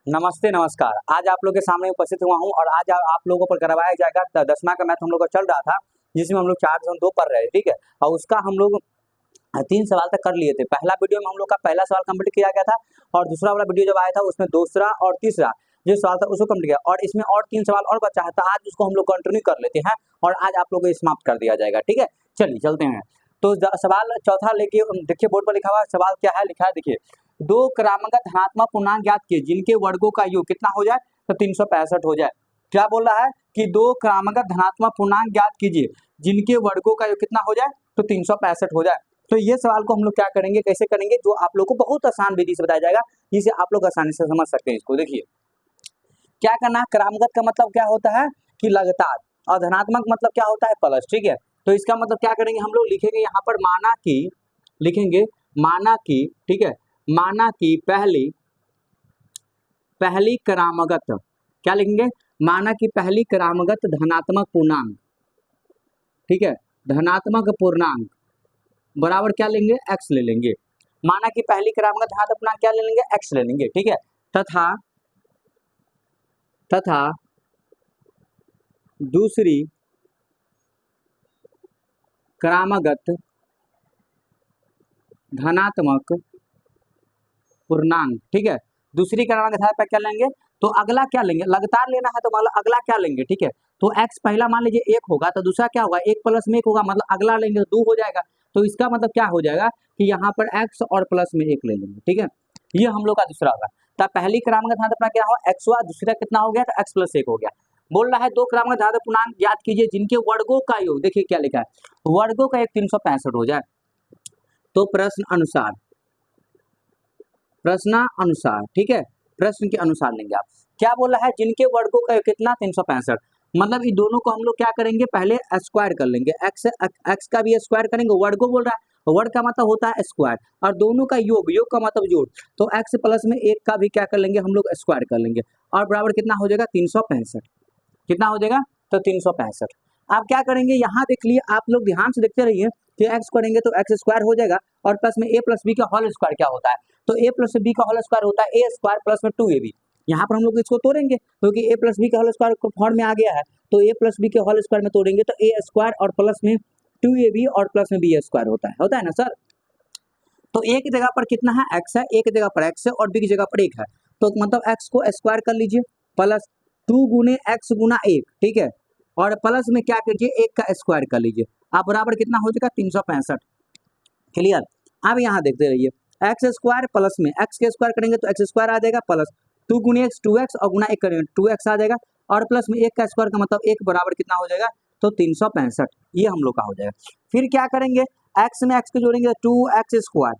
नमस्ते नमस्कार। आज आप लोग के सामने उपस्थित हुआ हूँ और आज आप लोगों पर करवाया जाएगा 10वां का मैथ हम लोग का चल रहा था, जिसमें हम लोग 4-2 पढ़ रहे हैं, ठीक है। और उसका हम लोग 3 सवाल तक कर लिए थे। पहला वीडियो में हम लोग का पहला सवाल कंप्लीट किया गया था और दूसरा वाला वीडियो जब आया था उसमें दूसरा और तीसरा जो सवाल था उसको कंप्लीट किया और इसमें और 3 सवाल और बचा है, तो आज उसको हम लोग कंटिन्यू कर लेते हैं और आज आप लोगों को समाप्त कर दिया जाएगा, ठीक है। चलिए चलते हैं। तो सवाल चौथा लेके देखिए बोर्ड पर लिखा हुआ सवाल क्या है, लिखा है देखिए, दो क्रमागत धनात्मक पूर्णांक ज्ञात किए जिनके वर्गों का योग कितना हो जाए, तो 365 हो जाए। क्या बोल रहा है कि दो क्रमागत धनात्मक पूर्णांक ज्ञात कीजिए जिनके वर्गों का योग कितना हो जाए, तो 365 हो जाए। तो ये सवाल को हम लोग क्या करेंगे, कैसे करेंगे, जो आप लोग को बहुत आसान विधि से बताया जाएगा, जिसे आप लोग आसानी से समझ सकते हैं। इसको देखिए क्या करना है, क्रमागत का मतलब क्या होता है कि लगातार, और धनात्मक मतलब क्या होता है प्लस, ठीक है। तो इसका मतलब क्या करेंगे, हम लोग लिखेंगे यहाँ पर माना कि, लिखेंगे माना कि, ठीक है, माना कि पहली क्रमागत, क्या लिखेंगे, माना कि पहली क्रमागत धनात्मक पूर्णांक, ठीक है, धनात्मक पूर्णांक बराबर क्या लेंगे, एक्स ले लेंगे। माना कि पहली क्रमागत धनात्मक पूर्णांक क्या ले लेंगे, एक्स ले लेंगे, ठीक है। तथा दूसरी क्रमागत धनात्मक पूर्णांक, ठीक है, दूसरी क्रमागत धनात्मक पर क्या लेंगे, तो अगला क्या लेंगे, लगातार लेना है तो मतलब अगला क्या लेंगे, ठीक है। तो x पहला मान लीजिए 1 होगा, तो दूसरा क्या होगा, 1 प्लस में 1 होगा, मतलब अगला लेंगे तो 2 हो जाएगा। तो इसका मतलब क्या हो जाएगा कि यहाँ पर x और प्लस में 1 ले लेंगे, ठीक है। ये हम लोग का दूसरा होगा। तो पहली क्रमागत धनात्मक पूर्णांक क्या हुआ, x हुआ, दूसरा कितना हो गया, तो x प्लस 1 हो गया। बोल रहा है दो क्रमागत धनात्मक पूर्णांक ज्ञात कीजिए जिनके वर्गों का योग, देखिए क्या लिखा है, वर्गों का योग 365 हो जाए। तो प्रश्नानुसार, ठीक है, प्रश्न के अनुसार लेंगे आप। क्या बोला है, जिनके वर्गों का कितना 365, मतलब इन दोनों को हम लोग क्या करेंगे, पहले स्क्वायर कर लेंगे, एक्स का भी स्क्वायर करेंगे, वर्गों बोल रहा है, वर्ग का मतलब होता है स्क्वायर, और दोनों का योग, योग का मतलब जोड़, तो एक्स प्लस में 1 का भी क्या कर लेंगे हम लोग, स्क्वायर कर लेंगे, और बराबर कितना हो जाएगा 365, कितना हो जाएगा, तो 365। आप क्या करेंगे, यहाँ देख लिए, आप लोग ध्यान से देखते रहिए कि एक्स करेंगे तो एक्स स्क्वायर हो जाएगा, और प्लस में ए प्लस बी का होल स्क्वायर क्या होता है, तो ए प्लस बी का होल स्क्वायर होता है ए स्क्वायर प्लस में 2ab। यहाँ पर हम लोग इसको तोड़ेंगे क्योंकि ए प्लस बी का होल स्क्वायर फॉर्म में आ गया है, तो ए प्लस बी के होल स्क्वायर में तोड़ेंगे तो ए स्क्वायर और प्लस में 2ab और प्लस में बी स्क्वायर होता है ना सर। तो ए की जगह पर कितना है, एक्स है, ए की जगह पर एक्स है और बी की जगह पर 1 है, तो मतलब एक्स को स्क्वायर कर लीजिए, प्लस 2 गुने एक्स गुना 1, ठीक है, और प्लस में क्या कीजिए 1 का स्क्वायर कर लीजिए, आप बराबर कितना हो जाएगा 365। क्लियर। अब यहाँ देखते रहिए, एक्स स्क्वायर प्लस में एक्स के स्क्वायर करेंगे तो एक्स स्क्वायर आ जाएगा, प्लस 2 गुने एक्स 2x और गुना 1 करेंगे 2x आ जाएगा, और प्लस में 1 का स्क्वायर का मतलब 1 बराबर कितना हो जाएगा, तो 365, ये हम लोग का हो जाएगा। फिर क्या करेंगे, एक्स में एक्स को जोड़ेंगे 2x स्क्वायर,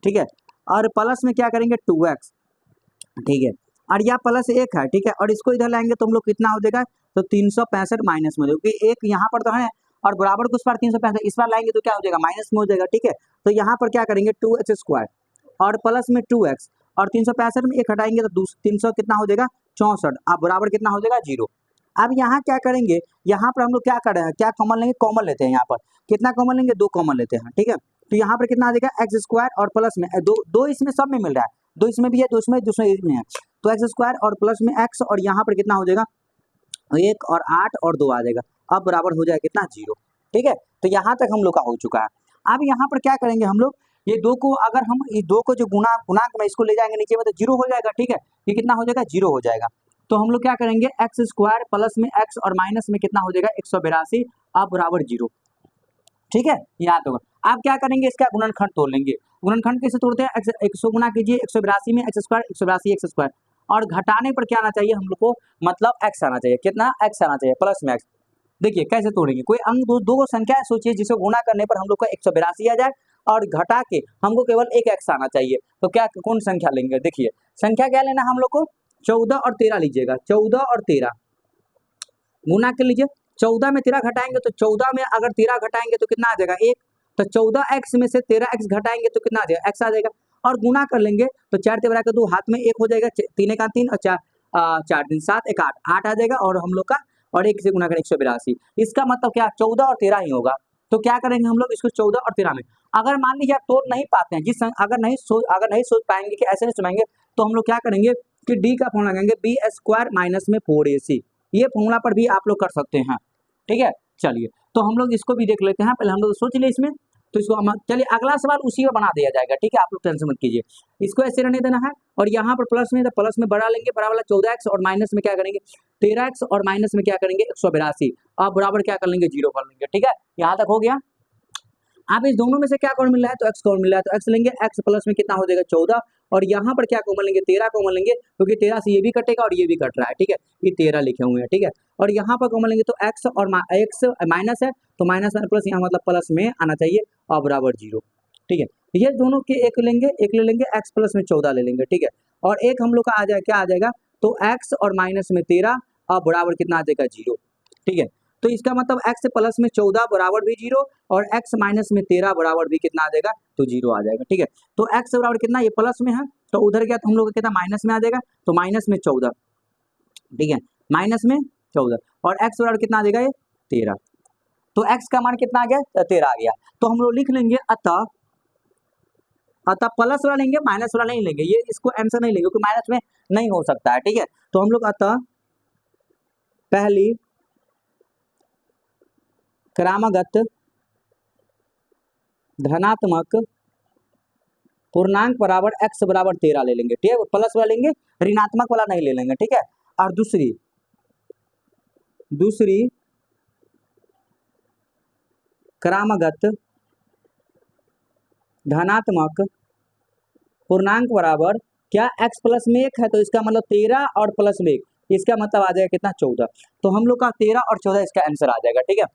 ठीक है, और प्लस में क्या करेंगे 2x, ठीक है, और यह प्लस 1 है, ठीक है, और इसको इधर लाएंगे तो हम लोग कितना हो जाएगा, तो 365 माइनस में, क्योंकि एक यहाँ पर तो है और बराबर को उस बार 365 इस बार लाएंगे तो क्या हो जाएगा, माइनस में हो जाएगा, ठीक है। तो यहाँ पर क्या करेंगे 2x स्क्वायर और प्लस में 2x और 365 में 1 हटाएंगे तो 300 कितना हो जाएगा 64, अब बराबर कितना हो जाएगा 0। अब यहाँ क्या करेंगे, यहाँ पर हम लोग क्या कर रहे हैं, क्या कॉमन लेंगे, कॉमन लेते हैं, यहाँ पर कितना कॉमन लेंगे, 2 कॉमन लेते हैं, ठीक है। तो यहाँ पर कितना आ जाएगा एक्स स्क्वायर और प्लस में दो इसमें सब में मिल रहा है, 2 इसमें भी है, 2 इसमें, दूसरे इसमें है, तो एक्स स्क्वायर और प्लस में एक्स और यहाँ पर कितना हो जाएगा 1 और 8 और 2 आ जाएगा, अब बराबर हो जाएगा कितना 0, ठीक है। तो यहाँ तक हम लोग का हो चुका है। अब यहाँ पर क्या करेंगे हम लोग, ये 2 को अगर हम इस 2 को जो गुणांक में इसको ले जाएंगे नीचे में तो 0 हो जाएगा, ठीक है, ये कितना हो जाएगा 0 हो जाएगा। तो हम लोग क्या करेंगे, एक्स स्क्वायर प्लस में एक्स और माइनस में कितना हो जाएगा 182, अब बराबर 0, ठीक है, याद होगा। आप क्या करेंगे, इसका गुणनखंड तोड़ लेंगे, गुणनखंड कैसे तोड़ते हैं, 100 गुना कीजिए 182 में एक्स स्क्वायर 182 एक्स स्क्वायर, और घटाने पर क्या आना चाहिए हम लोग को, मतलब एक्स आना चाहिए, कितना एक्स आना चाहिए प्लस में एक्स। देखिए कैसे तोड़ेंगे, कोई अंक दो संख्या सोचिए जिसे गुणा करने पर हम लोग को 182 आ जाए और घटा के हमको केवल एक एक्स आना चाहिए, तो क्या कौन संख्या लेंगे, देखिए संख्या क्या लेना हम लोग को, 14 और 13 लीजिएगा, 14 और 13 गुना कर लीजिए, 14 में 13 घटाएंगे तो 14 में अगर 13 घटाएंगे तो कितना आ जाएगा 1, तो 14x में से 13x घटाएंगे तो कितना आ जाएगा x आ जाएगा, और गुना कर लेंगे तो 4 तेरह के 2 हाथ में 1 हो जाएगा, 3 का 3 और 4 दिन 7 1 8 आ जाएगा, और हम लोग का और 1 से गुना करें 182, इसका मतलब क्या 14 और 13 ही होगा। तो क्या करेंगे हम लोग इसको 14 और 13 में, अगर मान लीजिए आप तोड़ नहीं पाते हैं, अगर नहीं सोच पाएंगे कि ऐसे नहीं सुनाएंगे, तो हम लोग क्या करेंगे कि डी का फॉर्मूला लगाएंगे बी स्क्वायर माइनस में 4ac, ये फॉर्मूला पर भी आप लोग कर सकते हैं, ठीक है। चलिए तो हम लोग इसको भी देख लेते हैं, पहले हम लोग सोच लिए इसमें, तो इसको हम चलिए अगला सवाल उसी में बना दिया जाएगा, ठीक है, आप लोग टेंशन मत कीजिए, इसको ऐसे रहने देना है। और यहाँ पर प्लस में, तो प्लस में बढ़ा लेंगे, बड़ा वाला 14x और माइनस में क्या करेंगे 13x और माइनस में क्या करेंगे 182, अब बराबर क्या कर लेंगे 0 कर लेंगे, ठीक है, यहाँ तक हो गया। आप इस दोनों में से क्या कॉमन मिल रहा है, तो x कॉमन मिल रहा है, तो x लेंगे, x प्लस में कितना हो जाएगा 14, और यहाँ पर क्या कॉमन लेंगे 13 कॉमन लेंगे, क्योंकि 13 से ये भी कटेगा और ये भी कट रहा है, ठीक है, ये 13 लिखे हुए हैं, ठीक है। और यहाँ पर कॉमन लेंगे तो x और x माइनस है, तो माइनस प्लस यहाँ मतलब प्लस में आना चाहिए और बराबर 0, ठीक है। ये दोनों के एक लेंगे, एक ले लेंगे, x प्लस में 14 ले लेंगे, ठीक है। और एक हम लोग का आ जाएगा, क्या आ जाएगा, तो x और माइनस में 13 और बराबर कितना आ जाएगा 0, ठीक है। तो इसका मतलब x प्लस में 14 बराबर भी 0 और x माइनस में 13 बराबर भी कितना आ जाएगा, तो 0 आ जाएगा, ठीक है। तो x बराबर कितना, ये प्लस में है, तो उधर गया तो हम लोग का कितना माइनस में आ जाएगा, तो माइनस में 14, ठीक है, माइनस में 14, और x बराबर कितना आ जाएगा ये 13, तो x का मान कितना आ गया 13 आ गया। तो हम लोग लिख लेंगे अतः प्लस वाला लेंगे, माइनस वाला नहीं लेंगे, ये इसको आंसर नहीं लेंगे क्योंकि माइनस में नहीं हो सकता है, ठीक है। तो हम लोग अतः पहली क्रमागत धनात्मक पूर्णांक बराबर x बराबर 13 ले लेंगे, ठीक है, प्लस वाला लेंगे, ऋणात्मक वाला नहीं ले लेंगे, ठीक है। और दूसरी क्रमागत धनात्मक पूर्णांक बराबर क्या x प्लस में 1 है, तो इसका मतलब 13 और प्लस में 1, इसका मतलब आ जाएगा कितना 14, तो हम लोग का 13 और 14 इसका आंसर आ जाएगा, ठीक है।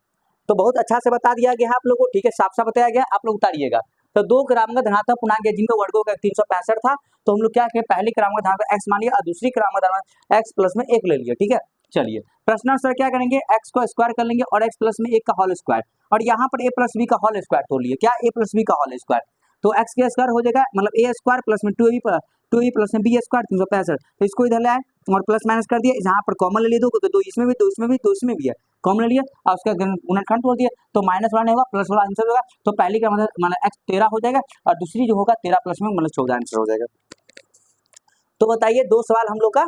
तो बहुत अच्छा से बता दिया गया है आप लोग को, ठीक है, साफ साफ बताया गया, आप लोग उतारिएगा। तो दो क्रमागत धनात्मक पूर्णांक है जिनका वर्गों का 365 था, तो हम लोग क्या किए, पहली क्रमागत धनात्मक x मान लिया और दूसरी क्रमागत धनात्मक x प्लस में 1 ले लिया, ठीक है। चलिए प्रश्नांतर क्या करेंगे, x को स्क्वायर कर लेंगे और x प्लस में 1 का होल स्क्वायर, और यहाँ पर a प्लस b का होल स्क्वायर तोड़ लिए, क्या a प्लस b का होल स्क्वायर, तो x के स्क्वायर हो जाएगा, मतलब a स्क्वायर प्लस में 2a प्लस में b स्क्वायर 365, तो इसको इधर ले आए और प्लस माइनस कर दिया, जहाँ पर कॉमन ले लिए तो दो इसमें भी, दो इसमें भी, दो इसमें भी है, कॉमन ले लिया और उसका गुणनखंड तोड़ दिया, तो माइनस वाला नहीं होगा प्लस वाला आंसर होगा, तो पहली का मतलब x 13 हो जाएगा और दूसरी जो होगा 13 प्लस में मतलब 14 आंसर हो जाएगा। तो बताइए दो सवाल हम लोग का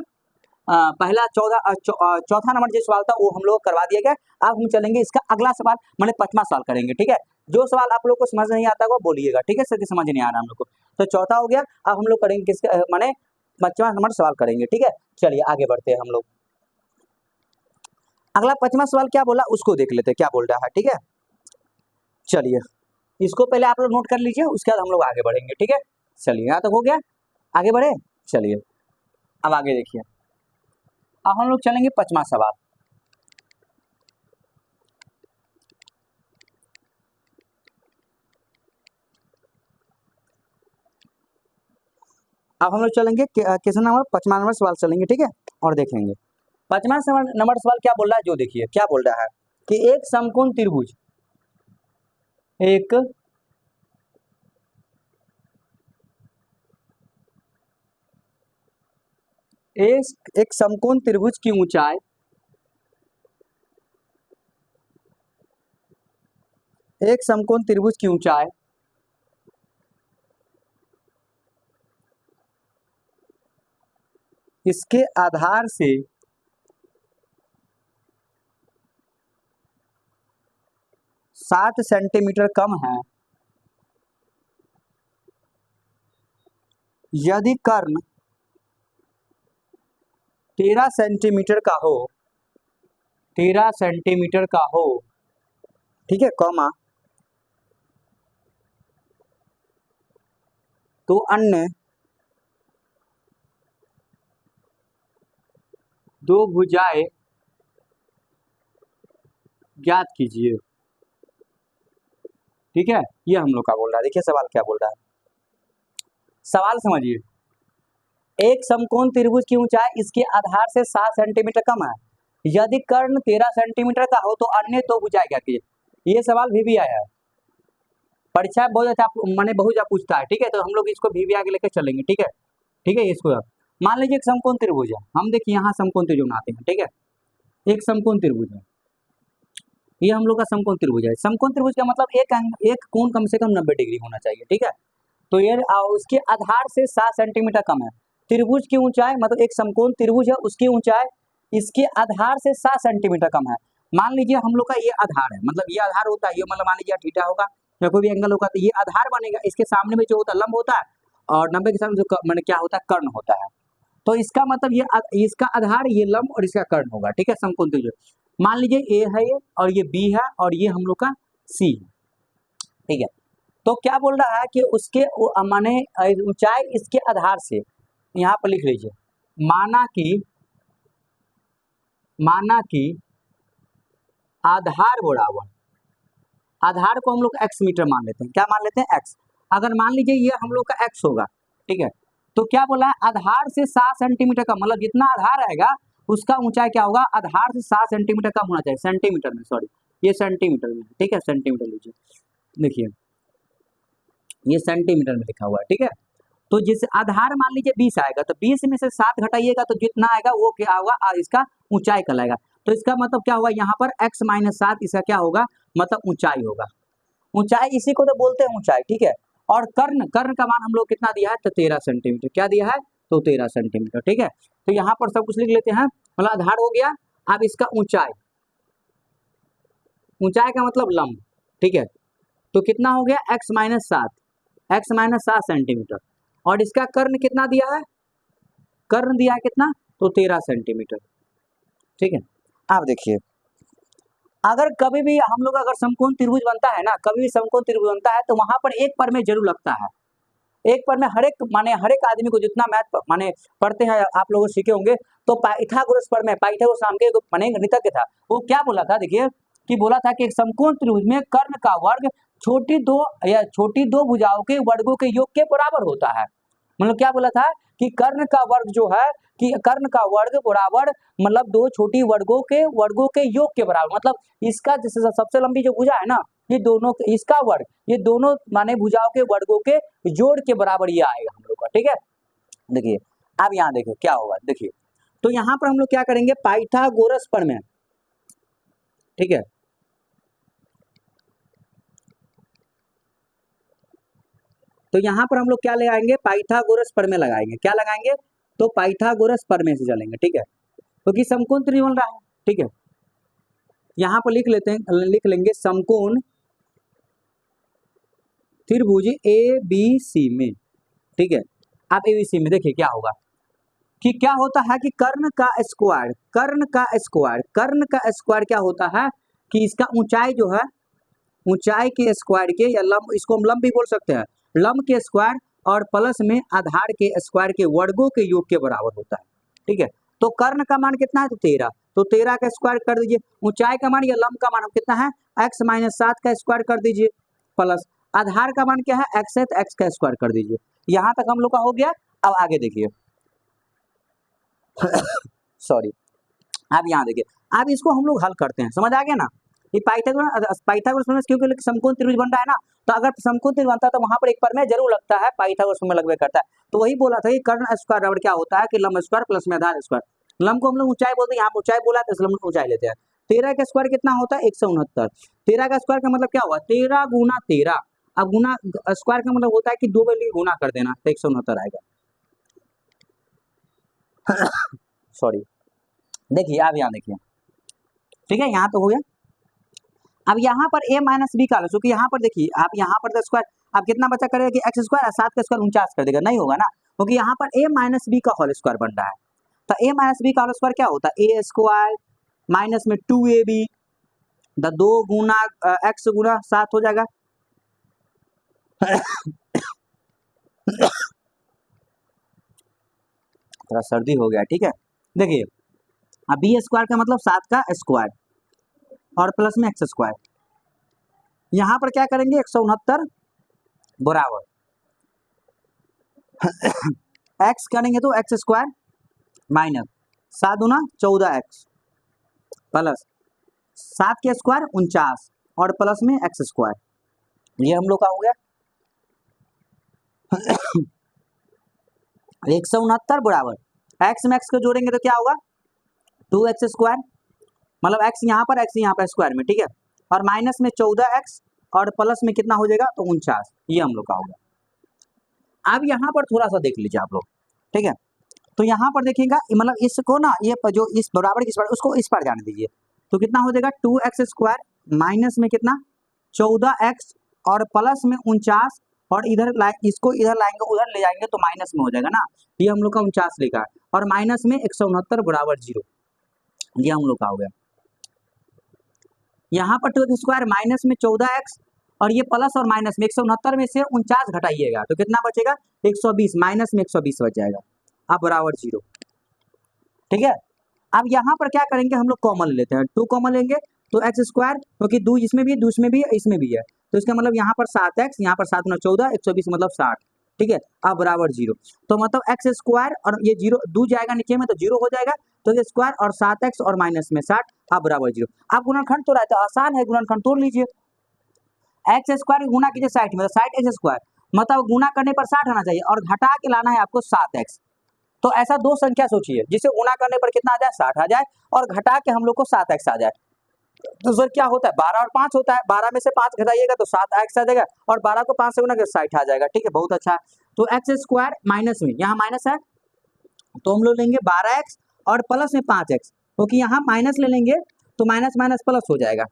पहला चौथा नंबर जो सवाल था वो हम लोग करवा दिया गया। अब हम चलेंगे इसका अगला सवाल, मतलब 5वां सवाल करेंगे, ठीक है। जो सवाल आप लोग को समझ नहीं आता वो बोलिएगा, ठीक है, सर समझ नहीं आ रहा हम लोग को, तो चौथा हो गया। अब हम लोग करेंगे किसका, माने 5वां नंबर सवाल करेंगे, ठीक है। चलिए आगे बढ़ते हैं हम लोग, अगला 5वां सवाल क्या बोला उसको देख लेते हैं क्या बोल रहा है, ठीक है। चलिए इसको पहले आप लोग नोट कर लीजिए, उसके बाद हम लोग आगे बढ़ेंगे, ठीक है। चलिए यहाँ तक हो गया, आगे बढ़े, चलिए अब आगे देखिए, अब हम लोग चलेंगे 5वां सवाल। अब हम लोग चलेंगे किस नंबर 5वां नंबर सवाल चलेंगे, ठीक है, और देखेंगे 5वां नंबर सवाल क्या बोल रहा है, जो देखिए क्या बोल रहा है कि एक समकोण त्रिभुज, एक समकोण त्रिभुज की ऊंचाई एक समकोण त्रिभुज की ऊंचाई इसके आधार से 7 सेंटीमीटर कम है यदि कर्ण 13 सेंटीमीटर का हो, 13 सेंटीमीटर का हो, ठीक है, कॉमा, तो अन्य दो भुजाएं ज्ञात कीजिए, ठीक है। ये हम लोग का बोल रहा है, देखिए सवाल क्या बोल रहा है, सवाल समझिए, एक समकोण त्रिभुज की ऊंचाई इसके आधार से 7 सेंटीमीटर कम है यदि कर्ण 13 सेंटीमीटर का हो तो अन्य दो भुजाएं क्या कीजिए। ये सवाल भी आया है परीक्षा बहुत अच्छा, मैंने बहुत ज्यादा पूछता है, ठीक है, तो हम लोग इसको भी आगे लेकर चलेंगे, ठीक है, ठीक है। इसको मान लीजिए एक समकोण त्रिभुज है, हम देखिए यहाँ समकोण त्रिभुज बनाते हैं, ठीक है, एक समकोण त्रिभुज है, ये हम लोग का समकोण त्रिभुज है। समकोण त्रिभुज का मतलब एक कोण कम से कम 90 डिग्री होना चाहिए, ठीक है। तो ये उसके आधार से 7 सेंटीमीटर कम है, त्रिभुज की ऊंचाई मतलब एक समकोण त्रिभुज है, उसकी ऊंचाई इसके आधार से 7 सेंटीमीटर कम है। मान लीजिए हम लोग का ये आधार है, मतलब ये आधार होता है, ये मतलब मान लीजिए थीटा होगा या कोई भी एंगल होगा, तो ये आधार बनेगा, इसके सामने में जो होता है लंब होता है, और 90 के सामने जो मैंने क्या होता है कर्ण होता है। तो इसका मतलब ये इसका आधार ये लंब और इसका कर्ण होगा, ठीक है, समकोण त्रिभुज। मान लीजिए ए है ये, और ये बी है, और ये हम लोग का सी है, ठीक है। तो क्या बोल रहा है कि उसके माने ऊंचाई इसके आधार से, यहाँ पर लिख लीजिए, माना कि आधार बराबर, आधार को हम लोग x मीटर मान लेते हैं, क्या मान लेते हैं x। अगर मान लीजिए ये हम लोग का x होगा, ठीक है, तो क्या बोला है आधार से 7 सेंटीमीटर का, मतलब जितना आधार रहेगा उसका ऊंचाई क्या होगा, आधार से 7 सेंटीमीटर कम होना चाहिए, सेंटीमीटर में, सॉरी ये सेंटीमीटर में, ठीक है, सेंटीमीटर लीजिए, देखिए ये सेंटीमीटर में लिखा हुआ है, ठीक है। तो जिस आधार मान लीजिए 20 आएगा, तो 20 में से 7 घटाइएगा तो जितना आएगा वो क्या होगा, इसका ऊंचाई कहलाएगा। तो इसका मतलब क्या होगा, यहाँ पर x - 7 इसका क्या होगा, मतलब ऊंचाई होगा। ऊंचाई इसी को तो बोलते हैं ऊंचाई, ठीक है। और कर्ण का मान हम लोग कितना दिया है, तो 13 सेंटीमीटर, क्या दिया है, तो 13 सेंटीमीटर, ठीक है। तो यहाँ पर सब कुछ लिख लेते हैं, मतलब आधार हो गया। अब इसका ऊंचाई, ऊंचाई का मतलब लंब, ठीक है, तो कितना हो गया x - 7, x - 7 सेंटीमीटर, और इसका कर्ण कितना दिया है, कर्ण दिया है कितना, तो 13 सेंटीमीटर, ठीक है। आप देखिए, अगर कभी भी हम लोग अगर समकोण त्रिभुज बनता है ना, कभी भी समकोण त्रिभुज बनता है, तो वहां पर एक पर में जरूर लगता है, एक पर में हर एक आदमी को जितना मैथ माने पढ़ते हैं आप लोग सीखे होंगे, तो पाइथागोरस पर में, पाइथागोरस नाम के माने गणितज्ञ था, वो क्या बोला था, देखिए कि बोला था कि एक समकोण त्रिभुज में कर्ण का वर्ग छोटी दो भुजाओं के वर्गों के योग के बराबर होता है। मतलब क्या बोला था कि कर्ण का वर्ग जो है, कि कर्ण का वर्ग बराबर मतलब दो छोटी वर्गों के योग के बराबर, मतलब इसका जैसे सबसे लंबी जो भुजा है ना, ये दोनों इसका वर्ग, ये दोनों माने भुजाओं के वर्गों के जोड़ के बराबर ये आएगा हम लोग का, ठीक है। देखिए अब यहाँ देखिए क्या होगा, देखिए तो यहाँ पर हम लोग क्या करेंगे, पाइथागोरस प्रमेय, ठीक है, तो यहाँ पर हम लोग क्या लगाएंगे, पाइथागोरस प्रमेय लगाएंगे, क्या लगाएंगे, तो पाइथागोरस प्रमेय से चलेंगे, ठीक है, क्योंकि समकोण त्रिभुज बन रहा है, ठीक है। यहाँ पर लिख लेंगे समकोण त्रिभुज ABC में, ठीक है। अब ABC में देखिए क्या होगा, कि क्या होता है कि कर्ण का स्क्वायर क्या होता है, कि इसका ऊंचाई जो है, ऊंचाई के स्क्वायर के, या लंब, इसको हम लंब भी बोल सकते हैं, लंब के स्क्वायर और प्लस में आधार के स्क्वायर के वर्गों के योग के बराबर होता है, ठीक है। तो कर्ण का मान कितना है, तो 13, तो 13 का स्क्वायर कर दीजिए, ऊंचाई का मान या लंब का मान कितना है, x - 7 का स्क्वायर कर दीजिए, प्लस आधार का मान क्या है, x है, तो x का स्क्वायर कर दीजिए। यहाँ तक हम लोग का हो गया। अब आगे देखिए सॉरी, अब यहाँ देखिए, अब इसको हम लोग हल करते हैं, समझ आ गया ना, ये पाइथागोरस प्रमेय क्योंकि समकोण त्रिभुज बन रहा है ना, तो अगर समकोण त्रिभुज बनता है तो वहां पर एक प्रमेय जरूर लगता है, पाइथागोरस प्रमेय लगवे करता है। तो वही बोला था कि कर्ण स्क्वायर बराबर क्या होता है, कि लंब स्क्वायर प्लस में आधार स्क्वायर, लंब को हम लोग ऊंचाई बोलते हैं, यहाँ ऊंचाई बोला है तो लंब ऊंचाई लेते हैं। 13 का स्क्वायर कितना होता है, 169, 13 का स्क्वायर का मतलब क्या हुआ, 13 गुना 13, अब गुना स्क्वायर का मतलब होता है कि 2 के लिए गुना कर देना, तो 169 आएगा सॉरी, देखिए अब यहाँ देखिए, ठीक है, यहाँ तो हो गया। अब यहाँ पर a - b का लो, क्योंकि यहाँ पर देखिए आप यहाँ पर तो स्क्वायर, अब कितना बचा करेगा कि x स्क्वायर 7 का स्क्वायर 49 कर देगा, नहीं होगा ना, क्योंकि यहाँ पर a - b का होल स्क्वायर बन रहा है। तो a - b का होल स्क्वायर क्या होता है, a स्क्वायर माइनस में 2ab, 2 गुना x गुना 7 हो जाएगा थोड़ा सर्दी हो गया, ठीक है। देखिए अब b स्क्वायर का मतलब 7 का स्क्वायर और प्लस में x स्क्वायर, यहाँ पर क्या करेंगे 169 बराबर x करेंगे तो x स्क्वायर माइनस 7 गुना 14x प्लस 7 के स्क्वायर 49 और प्लस में x स्क्वायर, ये हम लोग का हो गया 169 बराबर x में x को जोड़ेंगे तो क्या होगा 2x स्क्वायर, मतलब x यहाँ पर स्क्वायर में, ठीक है, और माइनस में 14x और प्लस में कितना हो जाएगा, तो 49, ये हम लोग का होगा। अब यहाँ पर थोड़ा सा देख लीजिए आप लोग, ठीक है, तो यहाँ पर देखिएगा मतलब इसको ना ये जो इस बराबर की उसको इस पर जाने दीजिए, तो कितना हो जाएगा 2x² माइनस में कितना 14x और प्लस में 49 और इधर इसको इधर लाएंगे उधर ले जाएंगे तो माइनस में हो जाएगा ना, ये हम लोग का 49 लिखा है और माइनस में 169 बराबर 0, ये हम लोग का हो गया। यहाँ पर 2x² माइनस में 14x और ये प्लस और माइनस में 169 में से 49 घटाइएगा तो कितना बचेगा 120, माइनस में 120 बच जाएगा, अब बराबर 0। ठीक है, अब यहाँ पर क्या करेंगे हम लोग कॉमन लेते हैं, 2 कॉमन लेंगे तो x² क्योंकि 2 इसमें भी है 2 इसमें भी है इसमें भी है, तो इसका मतलब यहाँ पर 7x, यहाँ पर 7 × 14 120 मतलब 60। ठीक है, अब बराबर 0, तो मतलब x² और ये 0 2 जाएगा नीचे में तो 0 हो जाएगा, तो ये स्क्वायर और 7x और माइनस में 60, अब बराबर 0। अब गुणनखंड तो रहता है आसान है, गुणनखंड तोड़ लीजिए, x² गुना कीजिए 60 में, 60x² मतलब गुना करने पर 60 आना चाहिए और घटा के लाना है आपको 7x। तो ऐसा दो संख्या सोचिए जिसे गुना करने पर कितना आ जाए 60 आ जाए और घटा के हम लोग को 7x आ जाए, तो सर क्या होता है 12 और 5 होता है, 12 में से 5 घटाइएगा तो 7x आ जाएगा और 12 को 5 से गुना करके 60 आ जाएगा। ठीक है, बहुत अच्छा। तो x² माइनस में यहाँ माइनस है तो हम लोग लेंगे 12x और प्लस में 5x, क्योंकि यहाँ माइनस ले लेंगे तो माइनस माइनस प्लस हो जाएगा,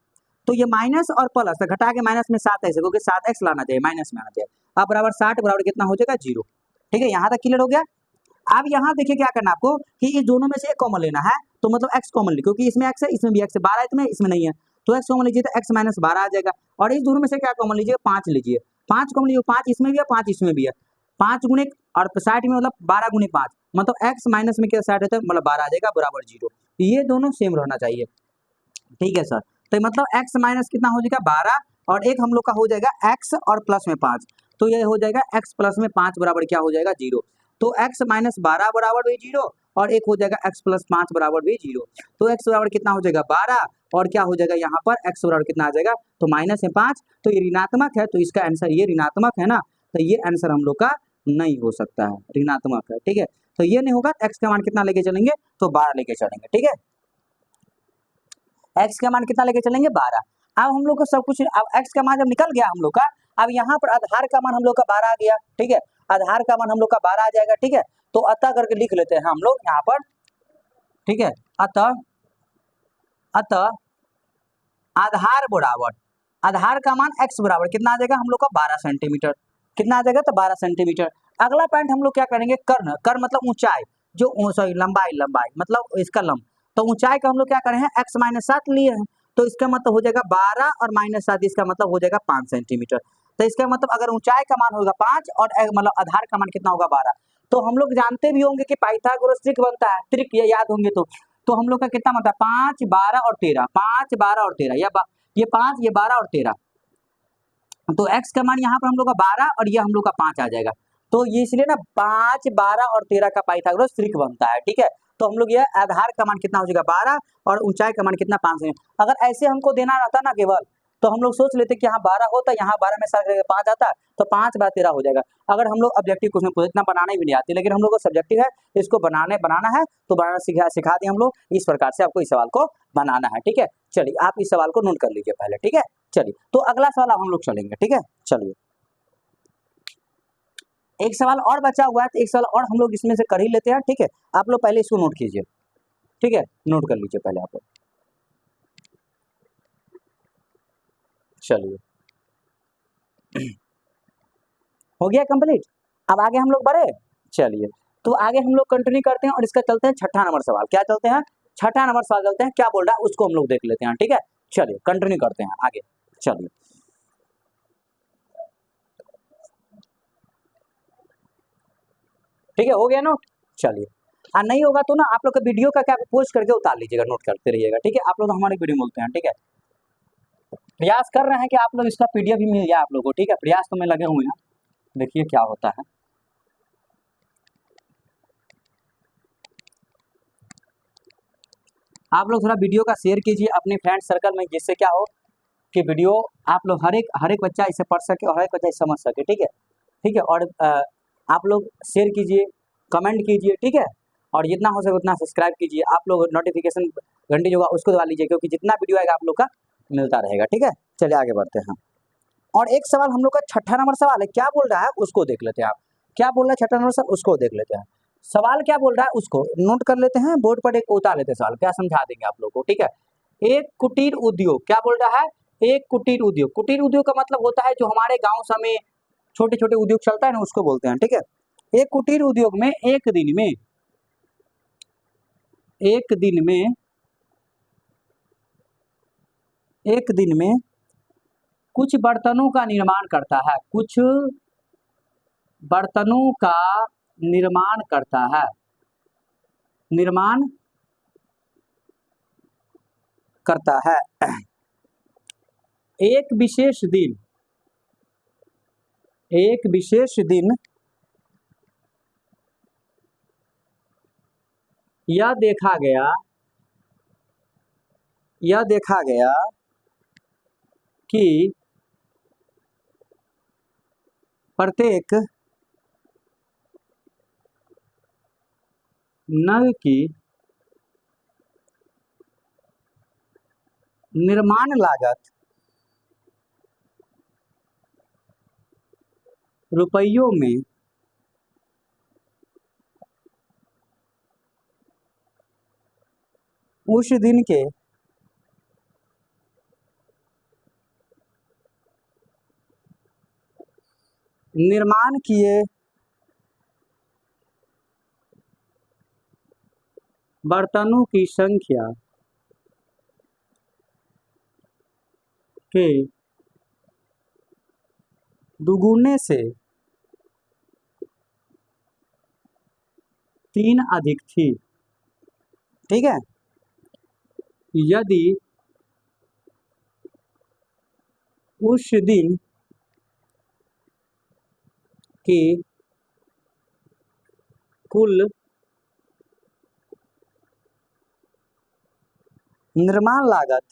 तो ये माइनस और प्लस घटा के माइनस में 7x क्योंकि 7x लाना चाहिए माइनस में आना चाहिए, अब बराबर 60 बराबर कितना हो जाएगा 0। ठीक है, यहाँ तक क्लियर हो गया। अब यहाँ देखिए क्या करना आपको कि इस दोनों में से एक कॉमन लेना है, तो मतलब x कॉमन ली क्योंकि इसमें x है इसमें भी x है, 12 इसमें इसमें नहीं है तो x कॉमन लीजिए तो x माइनस 12 आ जाएगा, और इस दोनों में से क्या कॉमन लीजिए 5 लीजिए, 5 कॉमन लीजिए 5 इसमें भी है 5 इसमें भी है, 5 गुणे और 60 में मतलब 12 गुणे 5 मतलब x माइनस में क्या 60 होता है मतलब 12 आ जाएगा बराबर 0, ये दोनों सेम रहना चाहिए। ठीक है सर, तो मतलब x माइनस कितना हो जाएगा 12 और एक हम लोग का हो जाएगा x और प्लस में 5, तो ये हो जाएगा x प्लस में 5 बराबर क्या हो जाएगा 0, तो x माइनस 12 बराबर भी 0 और एक हो जाएगा x प्लस 5 बराबर भी 0, तो x बराबर कितना हो जाएगा 12 और क्या हो जाएगा यहाँ पर x बराबर कितना आ जाएगा तो माइनस में 5, तो ये ऋणात्मक है तो इसका आंसर ये ऋणात्मक है ना, तो ये आंसर हम लोग का नहीं हो सकता है, ऋणात्मक है। ठीक है, तो ये नहीं होगा, x का मान कितना लेके चलेंगे तो 12 लेके चलेंगे। ठीक है, x का मान कितना लेके चलेंगे 12। अब हम लोग को सब कुछ, अब x का मान जब निकल गया हम लोग का, अब यहाँ पर आधार का मान हम लोग का 12 आ गया। ठीक है, आधार का मान हम लोग का 12 आ जाएगा। ठीक है, तो अतः करके लिख लेते हैं हम लोग यहाँ पर। ठीक है, अतः आधार बराबर, आधार का मान x बराबर कितना आ जाएगा हम लोग का 12 सेंटीमीटर, कितना आ जाएगा तो 12 सेंटीमीटर। अगला पॉइंट हम लोग क्या करेंगे कर्ण, कर्ण मतलब ऊंचाई, जो सॉरी लंबाई, लंबाई मतलब इसका लंब, तो ऊंचाई का हम लोग क्या करें हैं x माइनस 7 लिए हैं, तो इसका मतलब हो जाएगा 12 और माइनस 7 इसका मतलब हो जाएगा 5 सेंटीमीटर। तो इसका मतलब अगर ऊंचाई का मान होगा 5 और मतलब आधार का मान कितना होगा 12, तो हम लोग जानते भी होंगे कि पाइथागोरस त्रिक बनता है, त्रिक ये याद होंगे तो हम लोग का कितना बनता है 5 12 और 13, 5 12 और 13 या ये 5 ये 12 और 13, तो x का मान यहाँ पर हम लोग का 12 और ये हम लोग का 5 आ जाएगा, तो ये इसलिए ना 5 12 और 13 का पाइथागोरस त्रिक बनता है। ठीक है, तो हम लोग ये आधार का मान कितना हो जाएगा 12 और ऊंचाई का मान कितना 5 है। अगर ऐसे हमको देना रहता ना केवल, तो हम लोग सोच लेते कि यहाँ 12 होता, यहाँ 12 में 5 आता, तो 5 12 13 हो जाएगा। अगर हम लोग ऑब्जेक्टिव क्वेश्चन को इतना बनाने भी नहीं आती, लेकिन हम लोग को सब्जेक्टिव है, इसको बनाना है तो बनाना सिखा दिए हम लोग, इस प्रकार से आपको इस सवाल को बनाना है। ठीक है, चलिए आप इस सवाल को नोट कर लीजिए पहले। ठीक है, चलिए तो अगला सवाल हम लोग चलेंगे। ठीक है, चलिए एक सवाल और बचा हुआ है, तो एक सवाल और हम लोग इसमें से कर ही लेते हैं। ठीक है, आप लोग पहले इसको नोट कीजिए। ठीक है, नोट कर लीजिए पहले आप लोग। चलिए हो गया कंप्लीट, अब आगे हम लोग बढ़े। चलिए तो आगे हम लोग कंटिन्यू करते हैं और इसका चलते हैं छठा नंबर सवाल। क्या चलते हैं छठा नंबर सवाल चलते हैं, क्या बोल रहा है उसको हम लोग देख लेते हैं। ठीक है, चलिए कंटिन्यू करते हैं आगे। चलिए ठीक है, हो गया नोट। चलिए नहीं होगा तो ना आप लोग का वीडियो का क्या पोस्ट करके उतार लीजिएगा, नोट करते रहिएगा। ठीक है, आप लोग हमारे वीडियो बोलते हैं। ठीक है, प्रयास कर रहे हैं कि आप लोग इसका पीडीएफ भी मिल जाए आप लोगों को। ठीक है, प्रयास तो में लगे हुए हैं, देखिए क्या होता है। आप लोग थोड़ा वीडियो का शेयर कीजिए अपने फ्रेंड सर्कल में, जिससे क्या हो कि वीडियो आप लोग हर एक बच्चा इसे पढ़ सके और हर एक बच्चा इसे समझ सके। ठीक है, ठीक है, और आप लोग शेयर कीजिए, कमेंट कीजिए। ठीक है, और जितना हो सके उतना सब्सक्राइब कीजिए। आप लोग नोटिफिकेशन घंटी जो होगा उसको दबा लीजिए, क्योंकि जितना वीडियो आएगा आप लोग का मिलता रहेगा। ठीक है, चलिए आगे बढ़ते हैं। और एक सवाल हम लोग का छठा नंबर सवाल है, क्या बोल रहा है उसको देख लेते हैं। आप क्या बोल रहे हैं छठा नंबर सवाल उसको देख लेते हैं। सवाल क्या बोल रहा है उसको नोट कर लेते हैं, बोर्ड पर एक उतार लेते हैं सवाल, क्या समझा देंगे आप लोगों को, ठीक है। एक कुटीर उद्योग, क्या बोल रहा है, एक कुटीर उद्योग। कुटीर उद्योग का मतलब होता है जो हमारे गांव समय छोटे छोटे उद्योग चलता है ना, उसको बोलते हैं, ठीक है। एक कुटीर उद्योग में एक दिन में एक दिन में कुछ बर्तनों का निर्माण करता है, कुछ बर्तनों का निर्माण करता है, निर्माण करता है। एक विशेष दिन यह देखा गया कि प्रत्येक नल की निर्माण लागत रुपयों में उस दिन के निर्माण किए बर्तनों की संख्या के दुगुने से 3 अधिक थी, ठीक है। यदि उस दिन की कुल निर्माण लागत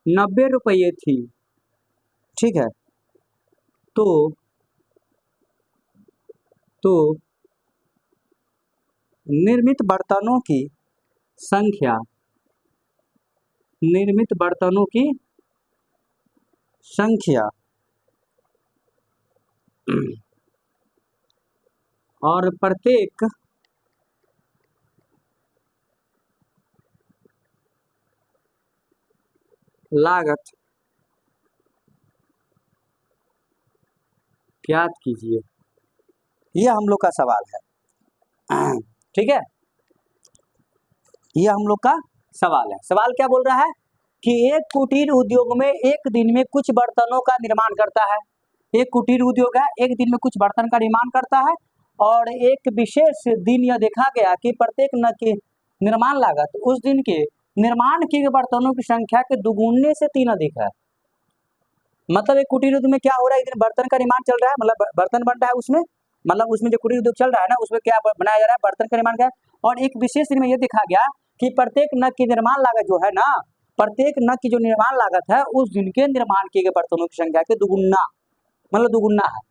90 रुपये थी, ठीक है, तो निर्मित बर्तनों की संख्या और प्रत्येक लागत ज्ञात कीजिए। यह हम लोग का सवाल है, ठीक है। यह हम लोग का सवाल है। सवाल क्या बोल रहा है कि एक कुटीर उद्योग में एक दिन में कुछ बर्तनों का निर्माण करता है। एक कुटीर उद्योग है, एक दिन में कुछ बर्तन का निर्माण करता है, और एक विशेष दिन यह देखा गया कि प्रत्येक नग की निर्माण लागत उस दिन के निर्माण किए गए बर्तनों की संख्या के दुगुने से 3 अधिक है। मतलब एक कुटीर उद्योग में क्या हो रहा है, एक दिन बर्तन का निर्माण चल रहा है, मतलब बर्तन बन रहा है उसमें, मतलब उसमें जो कुटीर उद्योग चल रहा है ना, उसमें क्या बनाया जा रहा है, बर्तन का निर्माण का। और एक विशेष दिन में यह देखा गया कि प्रत्येक नग की निर्माण लागत जो है ना, प्रत्येक नग की जो निर्माण लागत है उस दिन के निर्माण किए गए बर्तनों की संख्या के दुगुना, मतलब दुगुना है,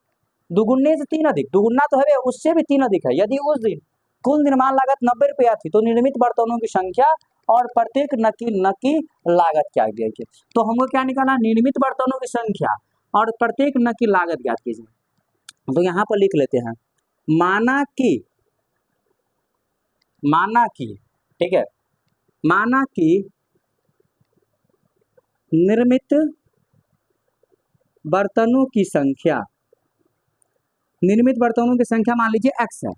दुगुने से 3 अधिक, दुगुना तो है उससे भी 3 अधिक है। यदि उस दिन कुल निर्माण लागत 90 रुपया थी तो निर्मित बर्तनों की संख्या और प्रत्येक नग की लागत क्या दी। तो हमको क्या निकालना, निर्मित बर्तनों की संख्या और प्रत्येक नग की लागत ज्ञात कीजिए। तो यहाँ पर लिख लेते हैं, माना कि ठीक है, माना कि निर्मित बर्तनों की संख्या मान लीजिए x है।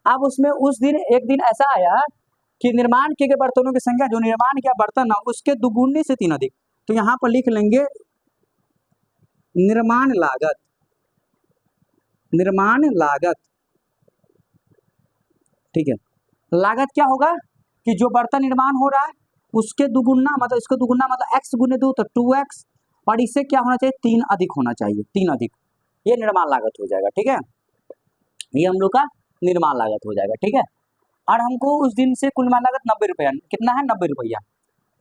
अब उसमें उस दिन एक दिन ऐसा आया कि निर्माण किए गए बर्तनों की संख्या, जो निर्माण किया बर्तन है उसके दुगुने से 3 अधिक। तो यहाँ पर लिख लेंगे निर्माण लागत, ठीक है। लागत क्या होगा कि जो बर्तन निर्माण हो रहा है उसके दुगुना, मतलब इसको दुगुना मतलब x गुने 2 तो 2x, और इससे क्या होना चाहिए, 3 अधिक होना चाहिए, 3 अधिक, ये निर्माण लागत हो जाएगा, ठीक है। ये हम लोग का निर्माण लागत हो जाएगा, ठीक है। और हमको उस दिन से कुल निर्माण लागत 90 रुपया, कितना है 90 रुपया,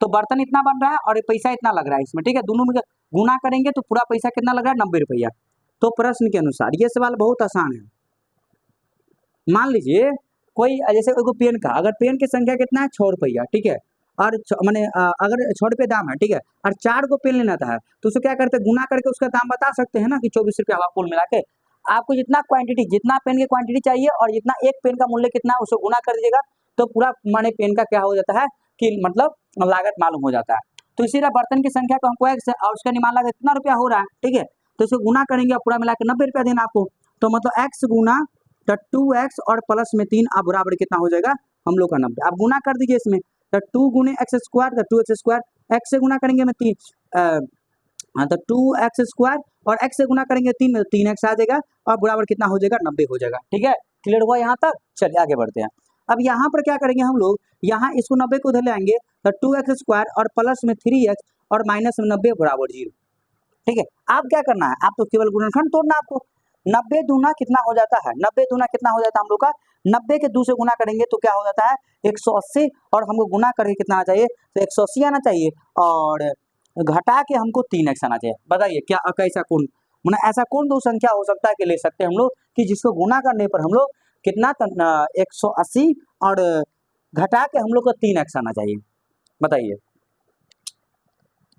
तो बर्तन इतना बन रहा है और पैसा इतना लग रहा है इसमें, ठीक है। दोनों में गुना करेंगे तो पूरा पैसा कितना लग रहा है, 90 रुपया। तो प्रश्न के अनुसार ये सवाल बहुत आसान है। मान लीजिए कोई जैसे एगो पेन का, अगर पेन की संख्या कितना है 6 रुपया, ठीक है, और मैंने अगर 6 रुपये दाम है, ठीक है, और 4 को पेन लेना था तो उसको क्या करते हैं, गुना करके उसका दाम बता सकते हैं ना कि 24 रुपया हुआ कुल मिला के। आपको जितना क्वांटिटी, जितना पेन की क्वांटिटी चाहिए और जितना एक पेन का मूल्य कितना है उसको गुना कर दीजिएगा, तो पूरा माने पेन का क्या हो जाता है कि मतलब लागत मालूम हो जाता है। तो इसी तरह बर्तन की संख्या को हमको x और उसका निर्माण लागत कितना रुपया हो रहा है, ठीक है, तो इसको गुना करेंगे और पूरा मिला के 90 रुपया देना आपको। तो मतलब x गुना तो 2x और प्लस में 3 आप बराबर कितना हो जाएगा हम लोग का 90। आप गुना कर दीजिए इसमें, तो 2 गुने एक्स स्क्वायर, तो 2x स्क्वायर, x से गुना करेंगे में 3 हाँ तो 2x स्क्वायर और x से गुना करेंगे 3 में, तो 3x आ जाएगा और बराबर कितना हो जाएगा 90 हो जाएगा, ठीक है। क्लियर हुआ यहाँ तक? चलिए आगे बढ़ते हैं। अब यहाँ पर क्या करेंगे हम लोग, यहाँ इसको 90 को उधर ले आएंगे, तो 2x स्क्वायर और प्लस में 3x और माइनस में 90 बराबर 0, ठीक है। आप क्या करना है, आप तो केवल गुणनखंड तोड़ना आपको। 90 दूना कितना हो जाता है, 90 दूना कितना हो जाता है हम लोग का, 90 के 2 से गुना करेंगे तो क्या हो जाता है 180, और हमको गुना करके कितना आना चाहिए, तो 180 आना चाहिए, और घटा के हमको 3x आना चाहिए। बताइए क्या कैसा कौन मतलब ऐसा कौन दो संख्या हो सकता है कि ले सकते हैं हम लोग कि जिसको गुना करने पर हम लोग कितना 180 और घटा के हम लोग को 3x आना चाहिए। बताइए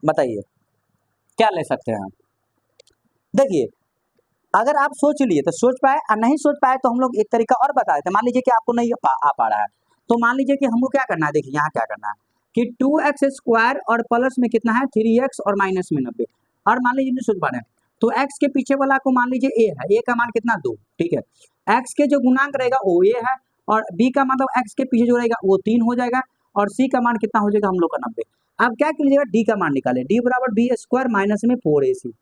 बताइए क्या ले सकते हैं। देखिए अगर आप सोच लिए तो सोच पाए और नहीं सोच पाए तो हम लोग एक तरीका और बता देते हैं। मान लीजिए कि आपको नहीं आ पा रहा है, तो मान लीजिए कि हमको क्या करना है, देखिए यहाँ क्या करना है कि 2x स्क्वायर और प्लस में कितना है 3x और माइनस में 90, और मान लीजिए नहीं सोच पा रहे हैं तो x के पीछे वाला को मान लीजिए a है, a का मान कितना 2, ठीक है। x के जो गुणांक रहेगा वो a है, और b का मतलब x के पीछे जो रहेगा वो 3 हो जाएगा, और c का मान कितना हो जाएगा हम लोग का 90। अब क्या कीजिएगा d का मान निकाले, d बराबर b स्क्वायर माइनस में 4ac,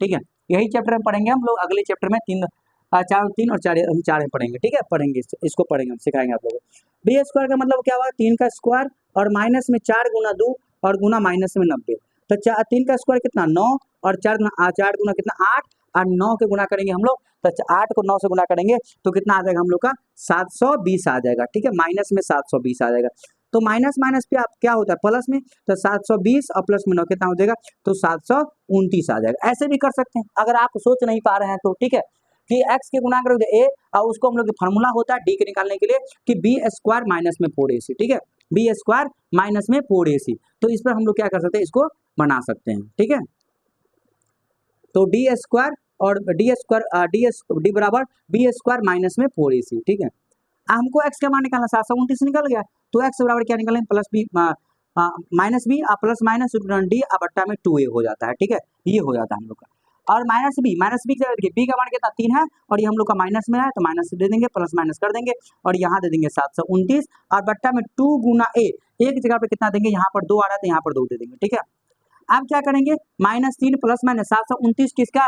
ठीक है। यही चैप्टर में पढ़ेंगे हम लोग, अगले चैप्टर में 3 और 4 हम 4 में पढ़ेंगे, ठीक है। पढ़ेंगे इसको पढ़ेंगे, हम सिखाएंगे आप लोगों को। बी स्क्वायर का मतलब क्या हुआ 3 का स्क्वायर और माइनस में 4 गुना 2 और गुना माइनस में 90, तो 3 का स्क्वायर कितना 9 और 4 गुना कितना 8 और 9 के गुना करेंगे हम लोग, तो 8 को 9 से गुना करेंगे तो कितना आ जाएगा हम लोग का 720 आ जाएगा, ठीक है। माइनस में 720 आ जाएगा, तो माइनस माइनस पे आप क्या होता है प्लस में, तो 720 और प्लस में 9 कितना हो जाएगा, तो 729 आ जाएगा। ऐसे भी कर सकते हैं अगर आप सोच नहीं पा रहे हैं तो, ठीक है, कि x के गुणा करोगे a और उसको हम लोग फार्मूला होता है d के निकालने के लिए कि बी स्क्वायर माइनस में 4ac, ठीक है, बी स्क्वायर माइनस में 4ac। तो इस पर हम लोग क्या कर सकते हैं, इसको बना सकते हैं, ठीक है। तो डी स्क्वायर और डी बराबर बी स्क्वायर माइनस में 4ac, ठीक है। हमको x का मान निकालना 729 निकल गया, तो x बराबर क्या निकालें plus b minus b plus minus d बट्टा में 2a हो जाता है, ठीक है, ये हो जाता है हम लोग का। और माइनस बी क्या देखिए बी का मान कितना 3 है और ये हम लोग का माइनस में है, तो माइनस दे देंगे प्लस माइनस कर देंगे और यहाँ दे देंगे 729 और बट्टा में 2 गुना a, एक जगह पे कितना देंगे, यहाँ पर 2 आ रहा है तो यहाँ पर 2 दे देंगे, ठीक है। अब क्या करेंगे -3 प्लस माइनस 729 किसका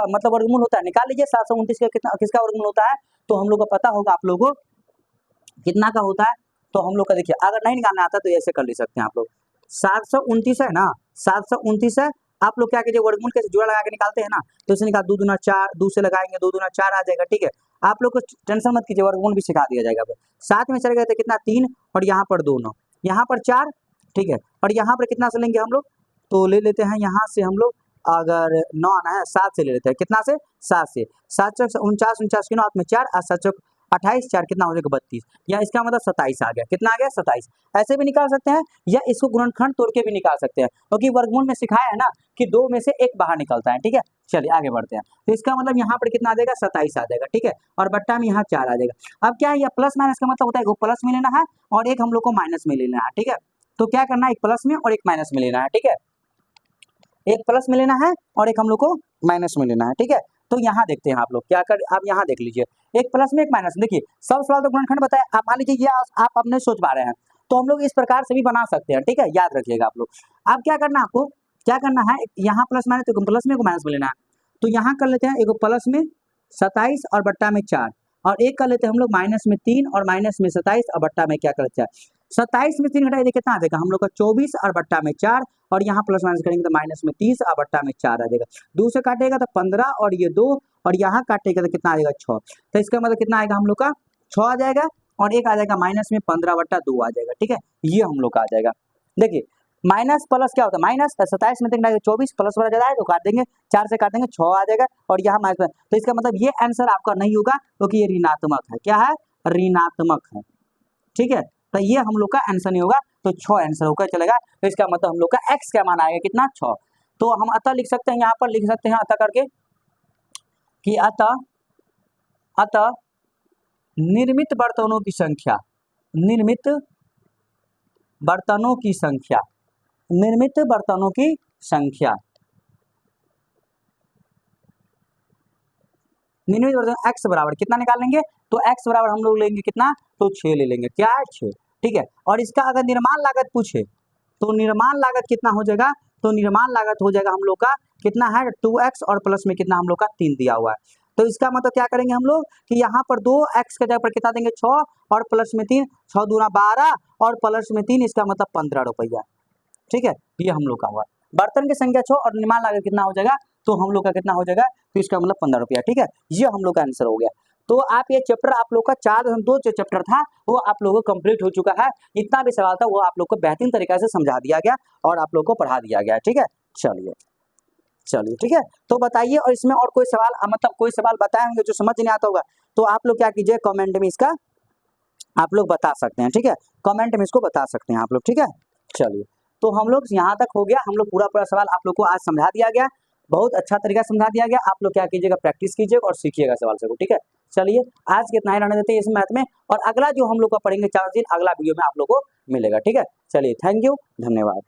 मतलब वर्गमूल होता है, निकाल लीजिए 729 का किसका वर्गमूल होता है, तो हम लोग को पता होगा आप लोगों को कितना का होता है। तो हम लोग का देखिए अगर नहीं निकालना आता तो ऐसे कर ले सकते हैं आप लोग, 729 है ना, 729 है, आप लोग क्या कीजिए वर्गमूल के जोड़ा लगा के निकालते हैं ना, तो इसे निकाल 2 दूना 4, 2 से लगाएंगे 2 दूना 4 आ जाएगा, ठीक है। आप लोग को टेंशन मत कीजिए, वर्गमूल भी सिखा दिया जाएगा। 7 में चले गए थे कितना 3 और यहाँ पर 2 9, यहाँ पर 4, ठीक है, और यहाँ पर कितना से लेंगे हम लोग, तो ले लेते हैं यहाँ से हम लोग, अगर 9 आना है 7 से ले लेते हैं, कितना से 7 से, 7 चौक 49 49 के 9 में 4 और 7 चौक 28 4 कितना हो जाएगा 32, या इसका मतलब 27 आ गया, कितना आ गया 27। ऐसे भी निकाल सकते हैं या इसको गुणनखंड तोड़ के भी निकाल सकते हैं, क्योंकि वर्गमूल में सिखाया है ना कि 2 में से 1 बाहर निकलता है, ठीक है। चलिए आगे बढ़ते हैं, तो इसका मतलब यहाँ पर कितना आ जाएगा 27 आ जाएगा, ठीक है, और बट्टा में यहाँ 4 आ जाएगा। अब क्या है, यह प्लस माइनस का मतलब होता है, एक प्लस में लेना है और एक हम लोग को माइनस में लेना है, ठीक है। तो क्या करना है, एक प्लस में और एक माइनस में लेना है, ठीक है, एक प्लस में लेना है और एक हम लोग को माइनस में लेना है, ठीक है। तो यहाँ देखते हैं आप लोग क्या कर, आप यहाँ देख लीजिए, एक प्लस में एक माइनस में, देखिए सब सवाल तो गुणनखंड बताया, आप मान लीजिए ये आप अब नहीं सोच पा रहे हैं तो हम लोग इस प्रकार से भी बना सकते हैं, ठीक है, याद रखिएगा आप लोग। अब क्या करना है आपको, क्या करना है, यहाँ प्लस माइनस, तो प्लस में माइनस में लेना है, तो यहाँ कर लेते हैं एक प्लस में 27 और बट्टा में 4, और एक कर लेते हैं हम लोग माइनस में 3 और माइनस में 27 और बट्टा में क्या करते हैं 27 में 3 घटाइए कितना आ जाएगा हम लोग का 24 और बट्टा में 4, और यहाँ प्लस माइनस करेंगे तो माइनस में 30 और बट्टा में 4 आ जाएगा, 2 से काटेगा तो 15 और ये 2 और यहाँ काटेगा तो कितना आ जाएगा 6, तो इसका मतलब कितना आएगा हम लोग का 6 आ जाएगा, और एक आ जाएगा माइनस में 15 बट्टा 2 आ जाएगा, ठीक है, ये हम लोग का आ जाएगा। देखिए माइनस प्लस क्या होता है, माइनस 27 में 24 प्लस वाला ज़्यादा है तो काट देंगे, 4 से काटेंगे 6 आ जाएगा, और यहाँ माइनस, तो इसका मतलब ये आंसर आपका नहीं होगा क्योंकि ये ऋणात्मक है, क्या है, ऋणात्मक है, ठीक है। तो ये हम लोग का आंसर नहीं होगा, तो 6 आंसर होकर चलेगा, तो इसका मतलब हम लोग का x का मान आएगा कितना 6। तो हम अतः लिख सकते हैं, यहाँ पर लिख सकते हैं अतः करके कि अतः अतः निर्मित बर्तनों की संख्या, निर्मित बर्तनों की संख्या, निर्मित बर्तनों की संख्या, निर्मित बर्तन x बराबर कितना निकाल लेंगे, तो x बराबर हम लोग लेंगे कितना, तो 6 ले लेंगे, क्या है 6, ठीक है। और इसका अगर निर्माण लागत पूछे तो निर्माण लागत कितना हो जाएगा, तो निर्माण लागत हो जाएगा हम लोग का कितना है 2x और प्लस में कितना हम लोग का 3 दिया हुआ है। तो इसका मतलब क्या करेंगे हम लोग कि यहाँ पर 2x के जगह पर कितना देंगे 6 और प्लस में 3, 6 दूना 12 और प्लस में 3, इसका मतलब 15 रुपया, ठीक है। ये हम लोग का हुआ, बर्तन की संख्या 6 और निर्माण लागत कितना हो जाएगा, तो हम लोग का कितना हो जाएगा, तो इसका मतलब 15 रुपया, ठीक है। ये हम लोग का आंसर हो गया। तो आप ये चैप्टर आप लोग का 4.2 जो चैप्टर था वो आप लोगों को कंप्लीट हो चुका है। इतना भी सवाल था वो आप लोग को बेहतरीन तरीके से समझा दिया गया और आप लोग को पढ़ा दिया गया, ठीक है। चलिए चलिए ठीक है, तो बताइए और इसमें और कोई सवाल मतलब कोई सवाल बताए होंगे जो समझ नहीं आता होगा तो आप लोग क्या कीजिए कमेंट में इसका आप लोग बता सकते हैं, ठीक है। कमेंट में इसको बता सकते हैं आप लोग, ठीक है। चलिए तो हम लोग यहाँ तक हो गया, हम लोग पूरा सवाल आप लोग को आज समझा दिया गया, बहुत अच्छा तरीका समझा दिया गया। आप लोग क्या कीजिएगा प्रैक्टिस कीजिएगा और सीखिएगा सवाल से, ठीक है। चलिए आज कितना ही रहने देते हैं इस मैथ में, और अगला जो हम लोग का पढ़ेंगे 4 दिन अगला वीडियो में आप लोग को मिलेगा, ठीक है। चलिए थैंक यू, धन्यवाद।